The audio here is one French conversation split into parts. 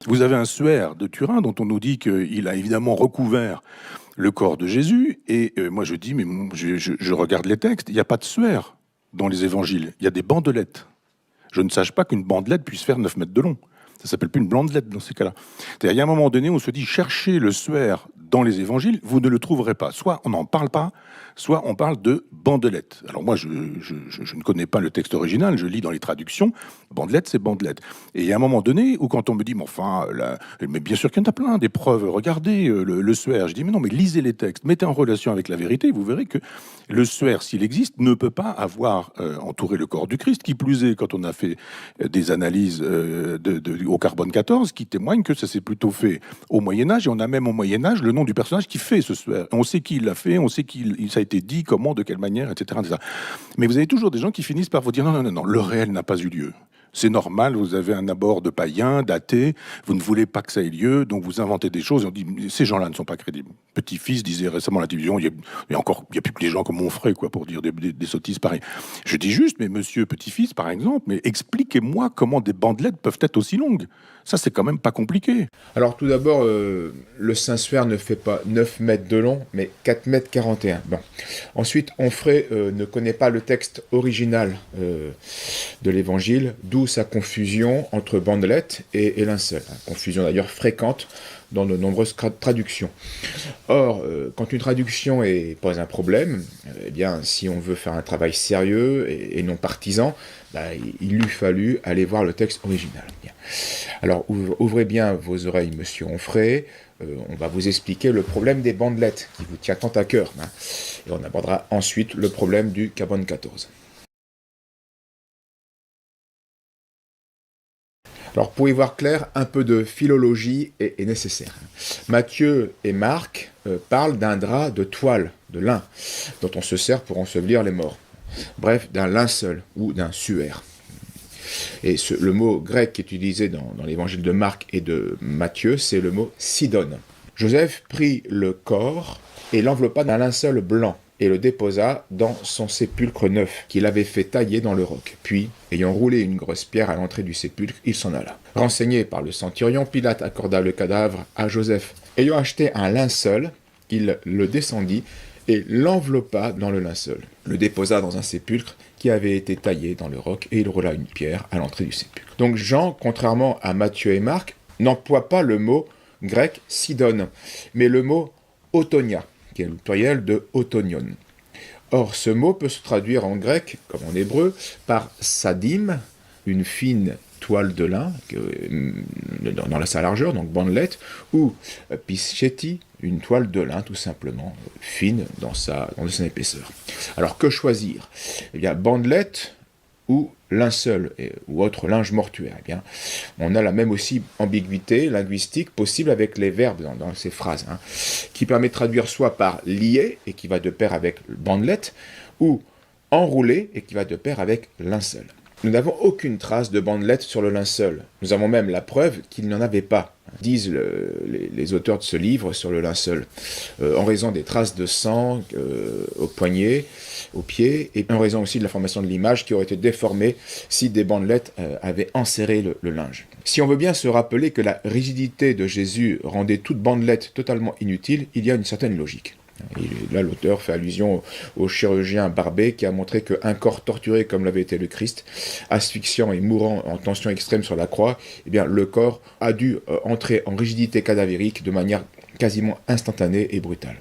Vous avez un suaire de Turin dont on nous dit qu'il a évidemment recouvert le corps de Jésus, et moi je dis, mais je regarde les textes, il n'y a pas de suaire dans les évangiles, il y a des bandelettes. Je ne sache pas qu'une bandelette puisse faire 9 mètres de long. Ça s'appelle plus une bandelette dans ces cas-là. C'est-à-dire, il y a un moment donné où on se dit, cherchez le suaire dans les évangiles, vous ne le trouverez pas. Soit on n'en parle pas, soit on parle de bandelette. Alors moi, je ne connais pas le texte original, je lis dans les traductions, bandelette, c'est bandelette. Et il y a un moment donné où quand on me dit, mais enfin, là, mais bien sûr qu'il y en a plein, des preuves, regardez le suaire. Je dis, mais non, mais lisez les textes, mettez en relation avec la vérité, vous verrez que le suaire, s'il existe, ne peut pas avoir entouré le corps du Christ. Qui plus est, quand on a fait des analyses au carbone 14, qui témoignent que ça s'est plutôt fait au Moyen-Âge, et on a même au Moyen-Âge le nom du personnage qui fait ce suaire. On sait qui il l'a fait, on sait ça a été dit, comment, de quelle manière, etc., etc. Mais vous avez toujours des gens qui finissent par vous dire non, le réel n'a pas eu lieu. C'est normal, vous avez un abord de païens, d'athées, vous ne voulez pas que ça ait lieu, donc vous inventez des choses, et on dit, ces gens-là ne sont pas crédibles. Petit-fils disait récemment à la télévision, il y a plus que les gens comme Onfray, quoi, pour dire des sottises pareilles. Je dis juste, mais monsieur petit-fils, par exemple, mais expliquez-moi comment des bandelettes peuvent être aussi longues. Ça, c'est quand même pas compliqué. Alors tout d'abord, le Saint-Suaire ne fait pas 9 mètres de long, mais 4 mètres 41. Bon. Ensuite, Onfray ne connaît pas le texte original de l'Évangile, d'où sa confusion entre bandelette et linceul. Confusion d'ailleurs fréquente dans de nombreuses traductions. Or, quand une traduction pose un problème, eh bien, si on veut faire un travail sérieux et non partisan, il lui fallut aller voir le texte original. Bien. Alors, ouvrez bien vos oreilles, monsieur Onfray. On va vous expliquer le problème des bandelettes, qui vous tient tant à cœur. Et on abordera ensuite le problème du carbone 14. Alors, pour y voir clair, un peu de philologie est nécessaire. Matthieu et Marc parlent d'un drap de toile, de lin, dont on se sert pour ensevelir les morts. Bref, d'un linceul ou d'un suaire. Et le mot grec qui est utilisé dans l'évangile de Marc et de Matthieu, c'est le mot sidone. Joseph prit le corps et l'enveloppa d'un linceul blanc et le déposa dans son sépulcre neuf, qu'il avait fait tailler dans le roc. Puis, ayant roulé une grosse pierre à l'entrée du sépulcre, il s'en alla. Renseigné par le centurion, Pilate accorda le cadavre à Joseph. Ayant acheté un linceul, il le descendit et l'enveloppa dans le linceul, le déposa dans un sépulcre qui avait été taillé dans le roc, et il roula une pierre à l'entrée du sépulcre. Donc Jean, contrairement à Matthieu et Marc, n'emploie pas le mot grec sidone, mais le mot autonia, qui est le pluriel de autonion. Or, ce mot peut se traduire en grec, comme en hébreu, par sadim, une fine toile de lin dans sa largeur, donc bandelette, ou pischetti, une toile de lin tout simplement, fine dans son épaisseur. Alors que choisir ? Eh bien, bandelette ou linceul ou autre linge mortuaire. Eh bien, on a la même aussi ambiguïté linguistique possible avec les verbes dans ces phrases, qui permet de traduire soit par lier et qui va de pair avec bandelette, ou enrouler et qui va de pair avec linceul. Nous n'avons aucune trace de bandelette sur le linceul. Nous avons même la preuve qu'il n'y en avait pas, disent les auteurs de ce livre sur le linceul, en raison des traces de sang au poignet, aux pieds, et en raison aussi de la formation de l'image qui aurait été déformée si des bandelettes avaient enserré le linge. Si on veut bien se rappeler que la rigidité de Jésus rendait toute bandelette totalement inutile, il y a une certaine logique. Et là, l'auteur fait allusion au chirurgien Barbet qui a montré qu'un corps torturé comme l'avait été le Christ, asphyxiant et mourant en tension extrême sur la croix, eh bien, le corps a dû entrer en rigidité cadavérique de manière quasiment instantanée et brutale.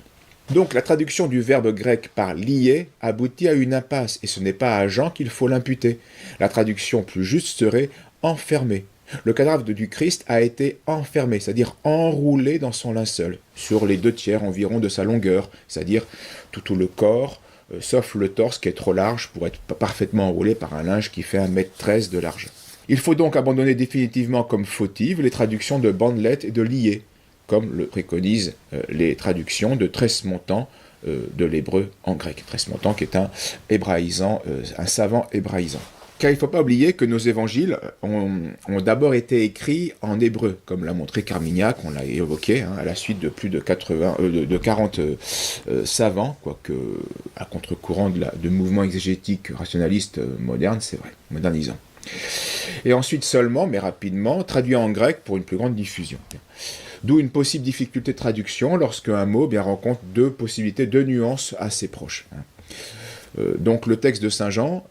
Donc la traduction du verbe grec par lier aboutit à une impasse, et ce n'est pas à Jean qu'il faut l'imputer. La traduction plus juste serait enfermé. Le cadavre du Christ a été enfermé, c'est-à-dire enroulé dans son linceul, sur les 2/3 environ de sa longueur, c'est-à-dire tout le corps, sauf le torse qui est trop large pour être parfaitement enroulé par un linge qui fait 1,13 m de large. Il faut donc abandonner définitivement comme fautives les traductions de bandelette et de lier, comme le préconisent les traductions de Tresmontan de l'hébreu en grec. Tresmontan qui est un savant hébraïsant. Car il ne faut pas oublier que nos évangiles ont d'abord été écrits en hébreu, comme l'a montré Carmignac, on l'a évoqué, à la suite de plus de 40 savants, quoique à contre-courant de mouvements exégétiques rationalistes modernes, c'est vrai, modernisants. Et ensuite seulement, mais rapidement, traduit en grec pour une plus grande diffusion. D'où une possible difficulté de traduction lorsque un mot rencontre deux possibilités, deux nuances assez proches. Donc le texte de Saint Jean,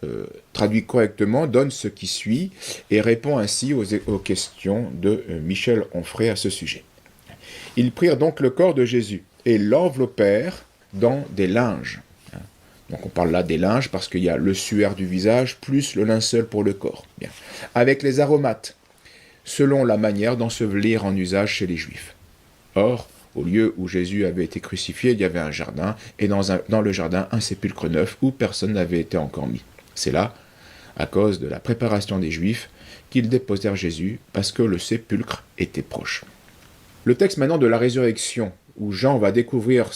traduit correctement, donne ce qui suit et répond ainsi aux questions de Michel Onfray à ce sujet. Ils prirent donc le corps de Jésus et l'enveloppèrent dans des linges. Donc on parle là des linges parce qu'il y a le suaire du visage plus le linceul pour le corps. Bien. Avec les aromates, selon la manière d'ensevelir en usage chez les Juifs. Or, au lieu où Jésus avait été crucifié, il y avait un jardin, et dans le jardin, un sépulcre neuf où personne n'avait été encore mis. C'est là, à cause de la préparation des Juifs, qu'ils déposèrent Jésus, parce que le sépulcre était proche. Le texte maintenant de la résurrection, où Jean va découvrir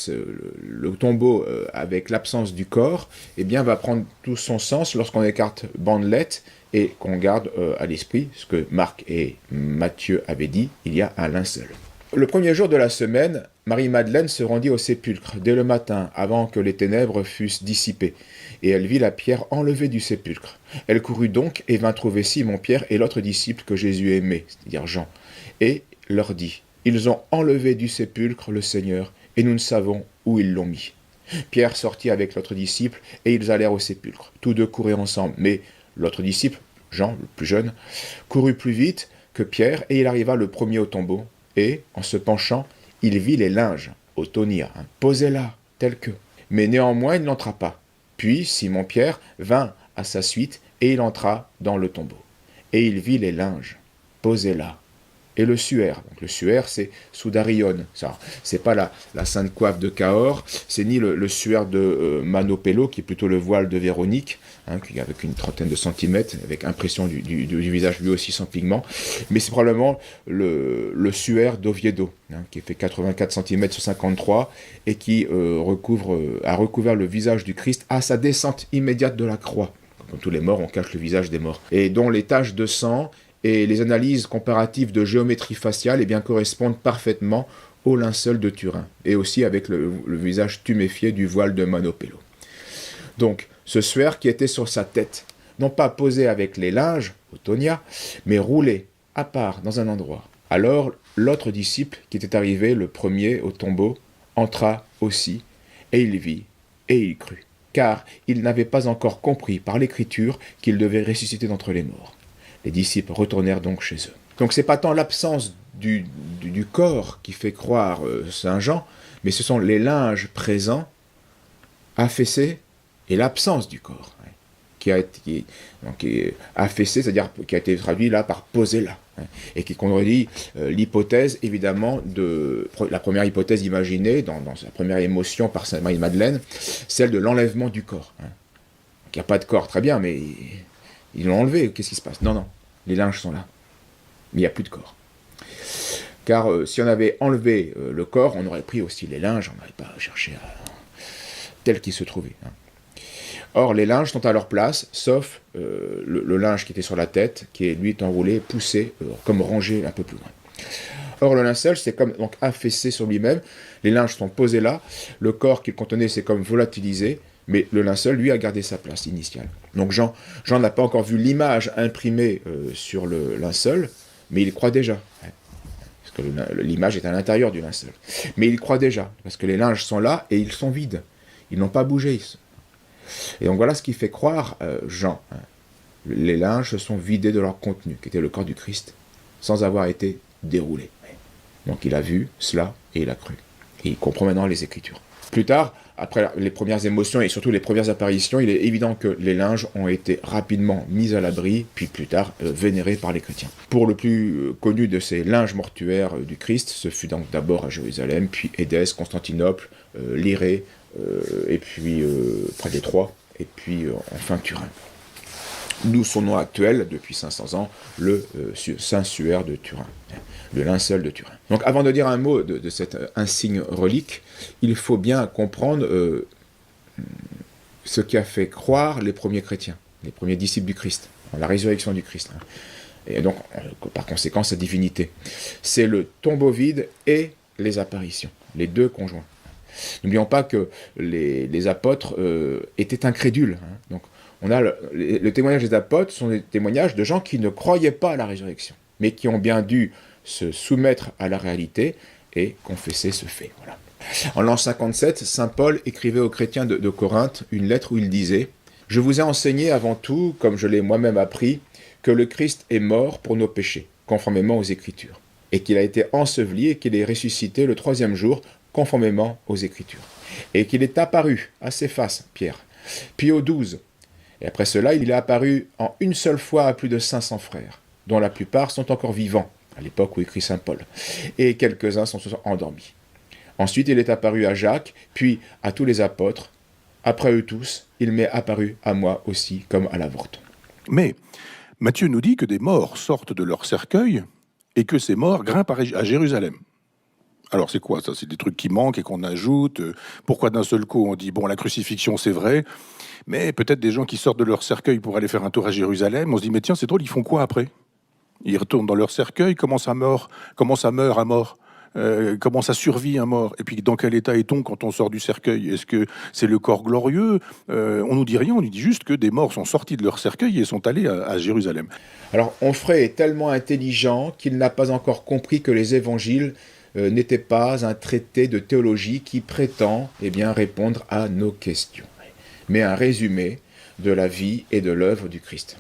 le tombeau avec l'absence du corps, va prendre tout son sens lorsqu'on écarte bandelette et qu'on garde à l'esprit ce que Marc et Matthieu avaient dit, il y a un linceul. Le premier jour de la semaine, Marie-Madeleine se rendit au sépulcre dès le matin, avant que les ténèbres fussent dissipées, et elle vit la pierre enlevée du sépulcre. Elle courut donc et vint trouver Simon-Pierre et l'autre disciple que Jésus aimait, c'est-à-dire Jean, et leur dit « Ils ont enlevé du sépulcre le Seigneur, et nous ne savons où ils l'ont mis. » Pierre sortit avec l'autre disciple, et ils allèrent au sépulcre. Tous deux couraient ensemble, mais l'autre disciple, Jean, le plus jeune, courut plus vite que Pierre, et il arriva le premier au tombeau. Et, en se penchant, il vit les linges, autonia, posés là, tels que. Mais néanmoins, il n'entra pas. Puis Simon-Pierre vint à sa suite, et il entra dans le tombeau. Et il vit les linges, posés là. Et le suaire. Donc le suaire, c'est Soudarion. Ça, c'est pas la sainte coiffe de Cahors, c'est ni le suaire de Manopello, qui est plutôt le voile de Véronique, avec une trentaine de centimètres, avec impression du visage lui aussi sans pigment, mais c'est probablement le suaire d'Oviedo, qui fait 84 cm sur 53, et qui a recouvert le visage du Christ à sa descente immédiate de la croix. Comme tous les morts, on cache le visage des morts. Et dont les taches de sang et les analyses comparatives de géométrie faciale correspondent parfaitement au linceul de Turin, et aussi avec le visage tuméfié du voile de Manopello. Donc, ce suaire qui était sur sa tête, non pas posé avec les linges, autonia, mais roulé, à part, dans un endroit. Alors, l'autre disciple, qui était arrivé le premier au tombeau, entra aussi, et il vit, et il crut, car il n'avait pas encore compris par l'Écriture qu'il devait ressusciter d'entre les morts. Les disciples retournèrent donc chez eux. Donc c'est pas tant l'absence du corps qui fait croire Saint Jean, mais ce sont les linges présents, affaissés, et l'absence du corps, qui est affaissé, c'est-à-dire qui a été traduit là par posé là, et qui contredit l'hypothèse évidemment de la première hypothèse imaginée dans sa première émotion par Sainte Marie-Madeleine, celle de l'enlèvement du corps. Il n'y a pas de corps, très bien, mais ils l'ont enlevé, qu'est-ce qui se passe? Non, les linges sont là, mais il n'y a plus de corps. Car si on avait enlevé le corps, on aurait pris aussi les linges, on n'aurait pas cherché tel qu'il se trouvait. Or, les linges sont à leur place, sauf le linge qui était sur la tête, qui est lui enroulé, poussé, comme rangé un peu plus loin. Or, le linceul, c'est comme donc affaissé sur lui-même, les linges sont posés là, le corps qu'il contenait, c'est comme volatilisé, mais le linceul, lui, a gardé sa place initiale. Donc Jean n'a pas encore vu l'image imprimée sur le linceul, mais il croit déjà. Parce que l'image est à l'intérieur du linceul. Mais il croit déjà, parce que les linges sont là et ils sont vides. Ils n'ont pas bougé. Et donc voilà ce qui fait croire Jean. Les linges se sont vidés de leur contenu, qui était le corps du Christ, sans avoir été déroulés. Donc il a vu cela et il a cru. Et il comprend maintenant les Écritures. Plus tard, après les premières émotions et surtout les premières apparitions, il est évident que les linges ont été rapidement mis à l'abri, puis plus tard vénérés par les chrétiens. Pour le plus connu de ces linges mortuaires du Christ, ce fut donc d'abord à Jérusalem, puis Édesse, Constantinople, Lyrée, et puis près des Troyes, et puis enfin Turin. D'où son nom actuel, depuis 500 ans, le Saint-Suaire de Turin, le linceul de Turin. Donc avant de dire un mot de cet insigne relique, il faut bien comprendre ce qui a fait croire les premiers chrétiens, les premiers disciples du Christ, la résurrection du Christ. Et donc, par conséquent, sa divinité. C'est le tombeau vide et les apparitions, les deux conjoints. N'oublions pas que les apôtres étaient incrédules. Donc, On a le témoignage des apôtres sont des témoignages de gens qui ne croyaient pas à la résurrection, mais qui ont bien dû se soumettre à la réalité et confesser ce fait. Voilà. En l'an 57, saint Paul écrivait aux chrétiens de Corinthe une lettre où il disait « Je vous ai enseigné avant tout, comme je l'ai moi-même appris, que le Christ est mort pour nos péchés, conformément aux Écritures, et qu'il a été enseveli et qu'il est ressuscité le 3e jour, conformément aux Écritures, et qu'il est apparu à Céphas, Pierre, puis aux 12. Et après cela, il est apparu en une seule fois à plus de 500 frères, dont la plupart sont encore vivants, à l'époque où écrit saint Paul, et quelques-uns sont endormis. Ensuite, il est apparu à Jacques, puis à tous les apôtres. Après eux tous, il m'est apparu à moi aussi, comme à l'avorton. » Mais Matthieu nous dit que des morts sortent de leur cercueil et que ces morts grimpent à Jérusalem. Alors c'est quoi ça? C'est des trucs qui manquent et qu'on ajoute. Pourquoi d'un seul coup on dit, bon, la crucifixion c'est vrai, mais peut-être des gens qui sortent de leur cercueil pour aller faire un tour à Jérusalem, on se dit, mais tiens, c'est drôle, ils font quoi après? Ils retournent dans leur cercueil, comment ça meurt un mort? Comment ça survit un mort? Et puis dans quel état est-on quand on sort du cercueil? Est-ce que c'est le corps glorieux? On nous dit rien, on nous dit juste que des morts sont sortis de leur cercueil et sont allés à Jérusalem. Alors Onfray est tellement intelligent qu'il n'a pas encore compris que les évangiles n'étaient pas un traité de théologie qui prétend répondre à nos questions, mais un résumé de la vie et de l'œuvre du Christ.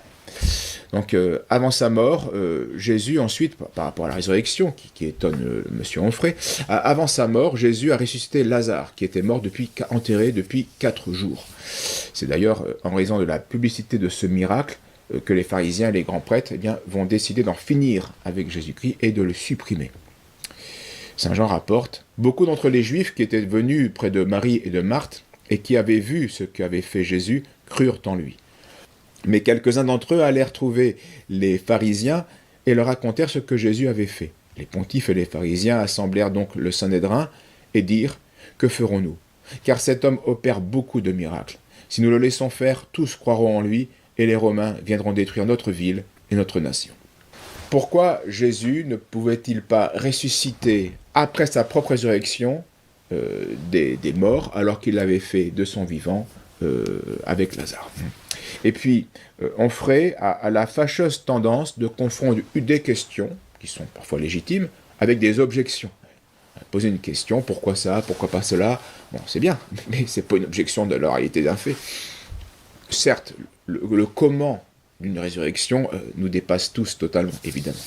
Donc, avant sa mort, Jésus, ensuite, par rapport à la résurrection, qui étonne Monsieur Onfray, avant sa mort, Jésus a ressuscité Lazare, qui était mort enterré depuis 4 jours. C'est d'ailleurs en raison de la publicité de ce miracle que les pharisiens et les grands prêtres vont décider d'en finir avec Jésus-Christ et de le supprimer. Saint Jean rapporte, beaucoup d'entre les Juifs qui étaient venus près de Marie et de Marthe et qui avaient vu ce qu'avait fait Jésus crurent en lui. Mais quelques-uns d'entre eux allèrent trouver les pharisiens et leur racontèrent ce que Jésus avait fait. Les pontifes et les pharisiens assemblèrent donc le Sanhédrin et dirent « Que ferons-nous? Car cet homme opère beaucoup de miracles. Si nous le laissons faire, tous croiront en lui et les Romains viendront détruire notre ville et notre nation. » Pourquoi Jésus ne pouvait-il pas ressusciter après sa propre résurrection des morts alors qu'il l'avait fait de son vivant avec Lazare? Et puis, Onfray a la fâcheuse tendance de confondre des questions, qui sont parfois légitimes, avec des objections. Poser une question, pourquoi ça, pourquoi pas cela, bon, c'est bien, mais c'est pas une objection de la réalité d'un fait. Certes, le comment d'une résurrection nous dépasse tous totalement, évidemment.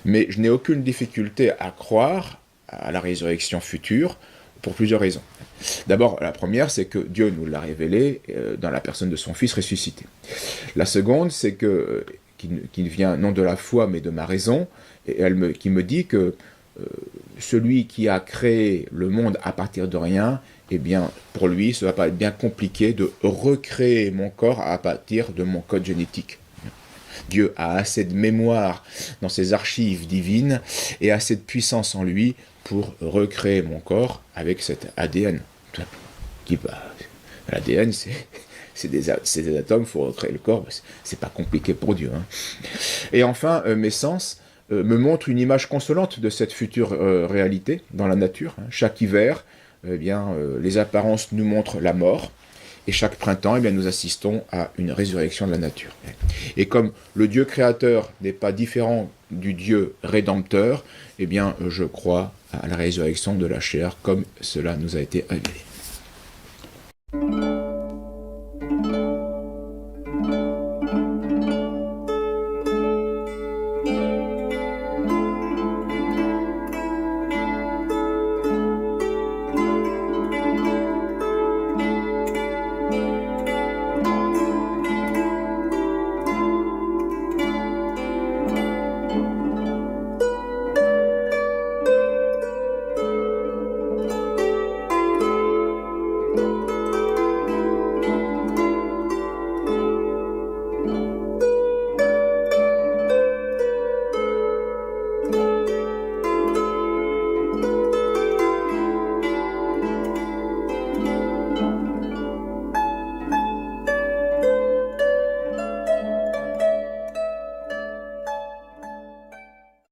Mais je n'ai aucune difficulté à croire à la résurrection future, pour plusieurs raisons. D'abord, la première, c'est que Dieu nous l'a révélé dans la personne de son Fils ressuscité. La seconde, c'est qu'il vient non de la foi, mais de ma raison, et qui me dit que celui qui a créé le monde à partir de rien, pour lui, ça va pas être bien compliqué de recréer mon corps à partir de mon code génétique. Dieu a assez de mémoire dans ses archives divines et assez de puissance en lui pour recréer mon corps avec cet ADN. L'ADN, c'est des atomes, il faut recréer le corps, c'est pas compliqué pour Dieu. Et enfin, mes sens me montrent une image consolante de cette future réalité dans la nature. Chaque hiver, les apparences nous montrent la mort, et chaque printemps, nous assistons à une résurrection de la nature. Et comme le Dieu créateur n'est pas différent du Dieu rédempteur, je crois à la résurrection de la chair comme cela nous a été révélé.